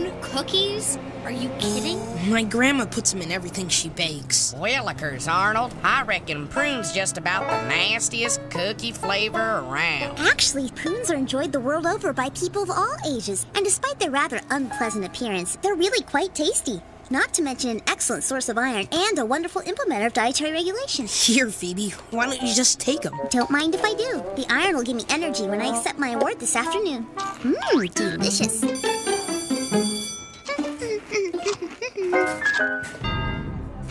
prune cookies? Are you kidding? My grandma puts them in everything she bakes. Willikers, Arnold. I reckon prune's just about the nastiest cookie flavor around. Actually, prunes are enjoyed the world over by people of all ages, and despite their rather unpleasant appearance, they're really quite tasty. Not to mention an excellent source of iron and a wonderful implementer of dietary regulation. Here, Phoebe, why don't you just take them? Don't mind if I do. The iron will give me energy when I accept my award this afternoon. Delicious.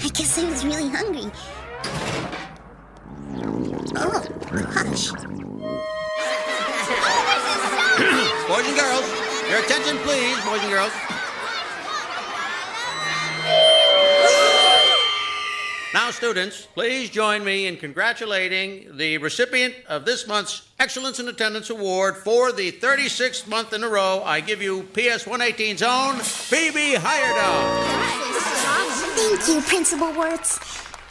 I guess I was really hungry. Oh, gosh. Boys and girls, your attention please, boys and girls. Now, students, please join me in congratulating the recipient of this month's Excellence in Attendance Award for the 36th month in a row. I give you PS 118's own Phoebe Heyerdahl. Thank you, Principal Wirtz.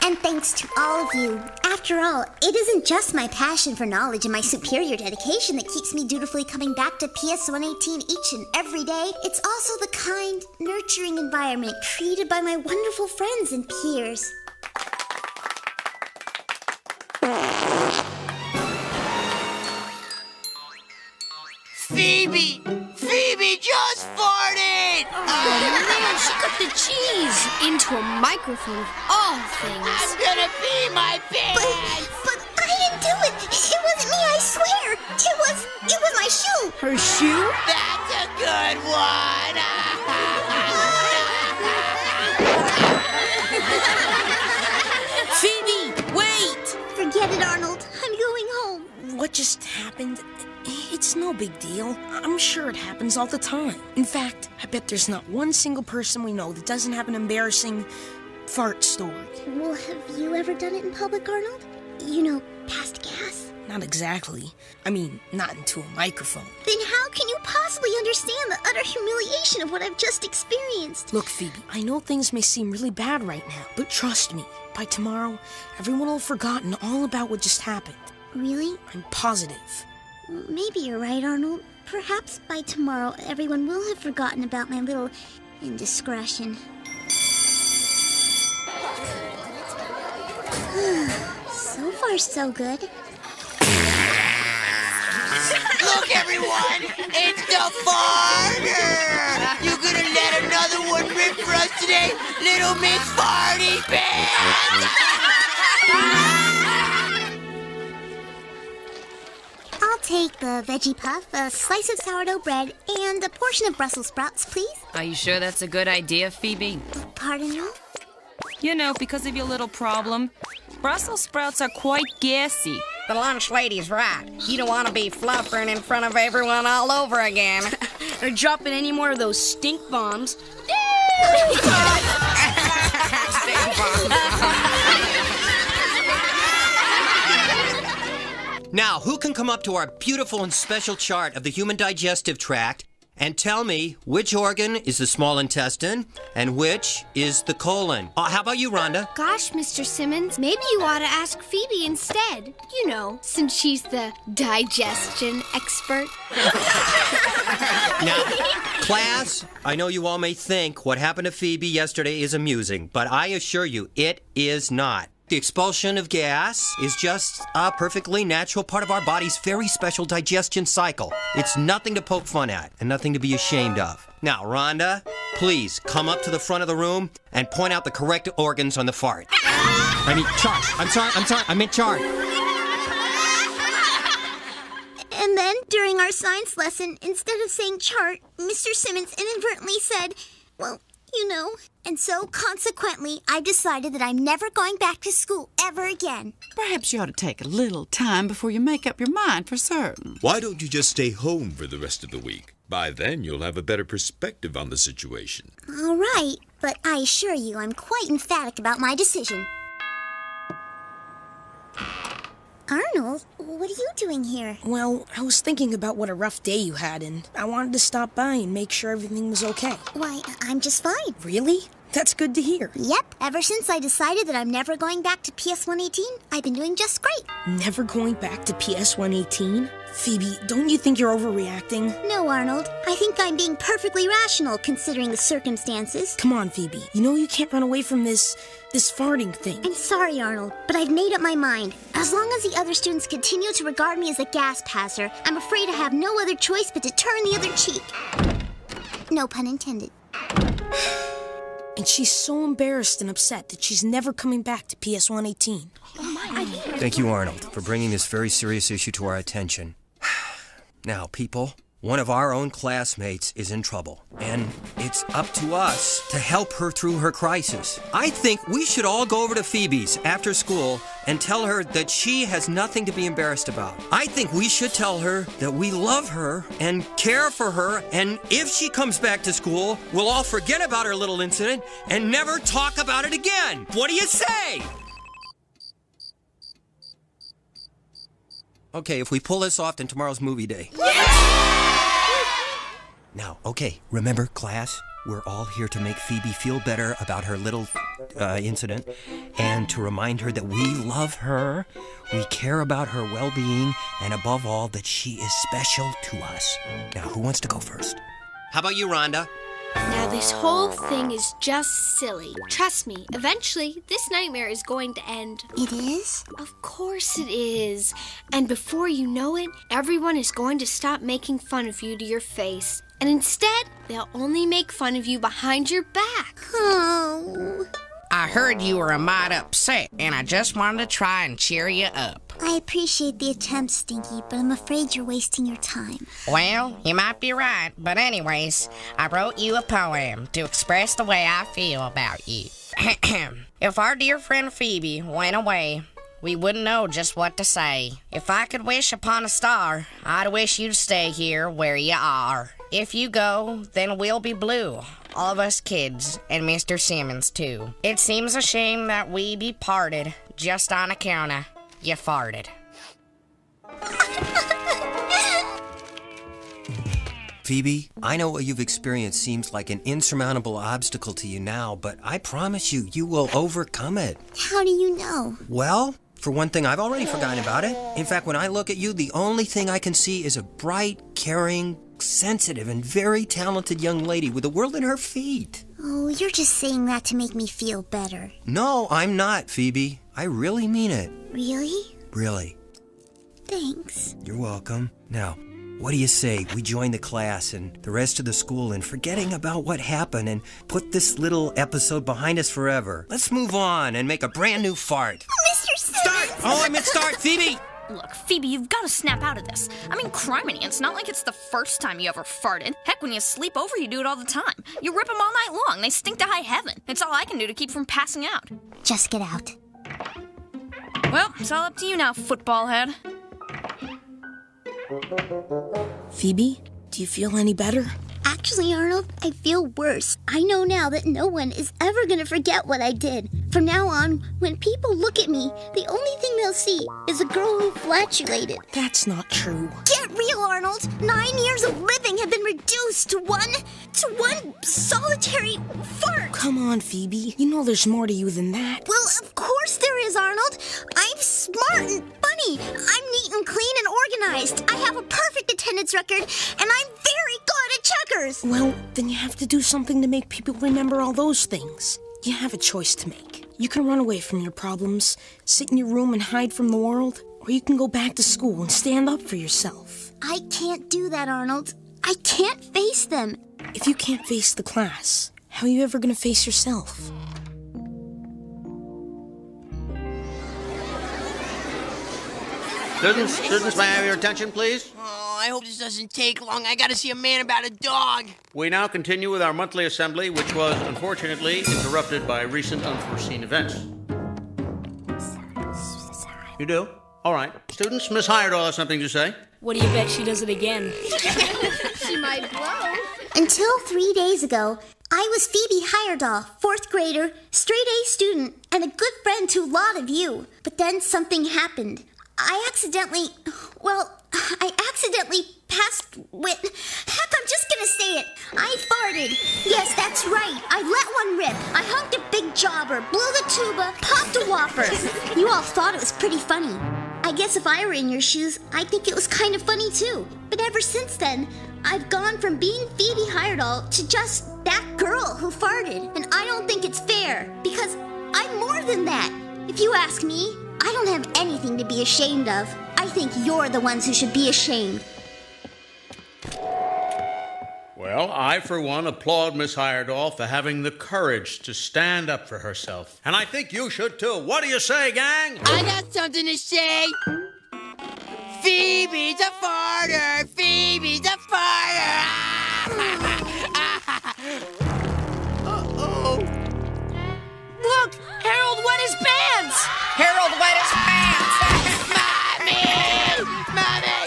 And thanks to all of you. After all, it isn't just my passion for knowledge and my superior dedication that keeps me dutifully coming back to PS 118 each and every day. It's also the kind, nurturing environment created by my wonderful friends and peers. Phoebe! Phoebe just farted! Oh man, she got the cheese into a microphone of all things. I'm gonna pee my pants! But I didn't do it! It wasn't me, I swear! It was my shoe! Her shoe? That's a good one! Phoebe, wait! Forget it, Arnold. I'm going home. What just happened? It's no big deal. I'm sure it happens all the time. In fact, I bet there's not one single person we know that doesn't have an embarrassing fart story. Well, have you ever done it in public, Arnold? You know, past gas? Not exactly. I mean, not into a microphone. Then how can you possibly understand the utter humiliation of what I've just experienced? Look, Phoebe, I know things may seem really bad right now, but trust me, by tomorrow, everyone will have forgotten all about what just happened. Really? I'm positive. Maybe you're right, Arnold. Perhaps by tomorrow, everyone will have forgotten about my little indiscretion. So far, so good. Look, everyone! It's the farter! You gonna let another one rip for us today, Little Miss Farty Pants? I'll take the veggie puff, a slice of sourdough bread, and a portion of Brussels sprouts, please. Are you sure that's a good idea, Phoebe? Pardon me? You know, because of your little problem, Brussels sprouts are quite gassy. The lunch lady's right. You don't want to be fluffering in front of everyone all over again. Or dropping any more of those stink bombs. Now, who can come up to our beautiful and special chart of the human digestive tract and tell me which organ is the small intestine and which is the colon? How about you, Rhonda? Gosh, Mr. Simmons, maybe you ought to ask Phoebe instead. You know, since she's the digestion expert. Now, class, I know you all may think what happened to Phoebe yesterday is amusing, but I assure you it is not. The expulsion of gas is just a perfectly natural part of our body's very special digestion cycle. It's nothing to poke fun at and nothing to be ashamed of. Now, Rhonda, please come up to the front of the room and point out the correct organs on the fart. I mean, chart. I'm sorry. I meant chart. And then, during our science lesson, instead of saying chart, Mr. Simmons inadvertently said, well, you know. And so, consequently, I've decided that I'm never going back to school ever again. Perhaps you ought to take a little time before you make up your mind for certain. Why don't you just stay home for the rest of the week? By then, you'll have a better perspective on the situation. All right, but I assure you I'm quite emphatic about my decision. Arnold, what are you doing here? Well, I was thinking about what a rough day you had, and I wanted to stop by and make sure everything was okay. Why, I'm just fine. Really? That's good to hear. Yep, ever since I decided that I'm never going back to PS 118, I've been doing just great. Never going back to PS 118? Phoebe, don't you think you're overreacting? No, Arnold. I think I'm being perfectly rational considering the circumstances. Come on, Phoebe. You know you can't run away from this farting thing. I'm sorry, Arnold, but I've made up my mind. As long as the other students continue to regard me as a gas passer, I'm afraid I have no other choice but to turn the other cheek. No pun intended. And she's so embarrassed and upset that she's never coming back to PS 118. Thank you, Arnold, for bringing this very serious issue to our attention. Now, people, one of our own classmates is in trouble, and it's up to us to help her through her crisis. I think we should all go over to Phoebe's after school and tell her that she has nothing to be embarrassed about. I think we should tell her that we love her and care for her, and if she comes back to school, we'll all forget about her little incident and never talk about it again. What do you say? Okay, if we pull this off, then tomorrow's movie day. Now, okay, remember, class, we're all here to make Phoebe feel better about her little incident and to remind her that we love her, we care about her well-being, and above all, that she is special to us. Now, who wants to go first? How about you, Rhonda? Now, this whole thing is just silly. Trust me, eventually, this nightmare is going to end. It is? Of course it is. And before you know it, everyone is going to stop making fun of you to your face. And instead, they'll only make fun of you behind your back. Oh. I heard you were a mite upset, and I just wanted to try and cheer you up. I appreciate the attempt, Stinky, but I'm afraid you're wasting your time. Well, you might be right, but anyways, I wrote you a poem to express the way I feel about you. If our dear friend Phoebe went away, we wouldn't know just what to say. If I could wish upon a star, I'd wish you'd stay here where you are. If you go, then we'll be blue. All of us kids, and Mr. Simmons, too. It seems a shame that we be parted just on account of you farted. Phoebe, I know what you've experienced seems like an insurmountable obstacle to you now, but I promise you, you will overcome it. How do you know? Well, for one thing, I've already forgotten about it. In fact, when I look at you, the only thing I can see is a bright, caring, sensitive, and very talented young lady with the world at her feet. Oh, you're just saying that to make me feel better. No, I'm not, Phoebe. I really mean it. Really? Really. Thanks. You're welcome. Now, what do you say we join the class and the rest of the school in forgetting about what happened and put this little episode behind us forever? Let's move on and make a brand new fart. Mr. Simmons! Start! Oh, I meant start, Phoebe! Look, Phoebe, you've got to snap out of this. I mean, criminy, it's not like it's the first time you ever farted. Heck, when you sleep over, you do it all the time. You rip them all night long. They stink to high heaven. It's all I can do to keep from passing out. Just get out. Well, it's all up to you now, football head. Phoebe, do you feel any better? Actually, Arnold, I feel worse. I know now that no one is ever gonna forget what I did. From now on, when people look at me, the only thing they'll see is a girl who flatulated. That's not true. Get real, Arnold! 9 years of living have been reduced to one solitary fart. Come on, Phoebe. You know there's more to you than that. Well, of course there is, Arnold. I'm smart and funny. I'm neat and clean and organized. I have a perfect attendance record, and I'm very good at checkers. Well, then you have to do something to make people remember all those things. You have a choice to make. You can run away from your problems, sit in your room and hide from the world, or you can go back to school and stand up for yourself. I can't do that, Arnold. I can't face them. If you can't face the class, how are you ever going to face yourself? Students, may I have your attention, please? Oh, I hope this doesn't take long. I gotta see a man about a dog. We now continue with our monthly assembly, which was unfortunately interrupted by recent unforeseen events. You do? All right. Students, Miss Heyerdahl has something to say. What do you bet she does it again? She might blow. Until 3 days ago, I was Phoebe Heyerdahl, 4th grader, straight-A student, and a good friend to a lot of you. But then something happened. I accidentally, well, I accidentally passed with... Heck, I'm just gonna say it. I farted. Yes, that's right. I let one rip. I hunked a big jobber, blew the tuba, popped a whopper. You all thought it was pretty funny. I guess if I were in your shoes, I'd think it was kind of funny too. But ever since then, I've gone from being Phoebe Heyerdahl to just that girl who farted. And I don't think it's fair, because I'm more than that. If you ask me, I don't have anything to be ashamed of. I think you're the ones who should be ashamed. Well, I, for one, applaud Miss Heyerdahl for having the courage to stand up for herself. And I think you should, too. What do you say, gang? I got something to say. Phoebe's a farter. Phoebe's a farter. Uh-oh. Look, Harold wet his pants. Harold wet his pants. Mommy! Mommy!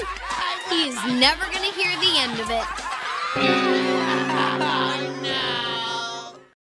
He's never gonna hear the end of it.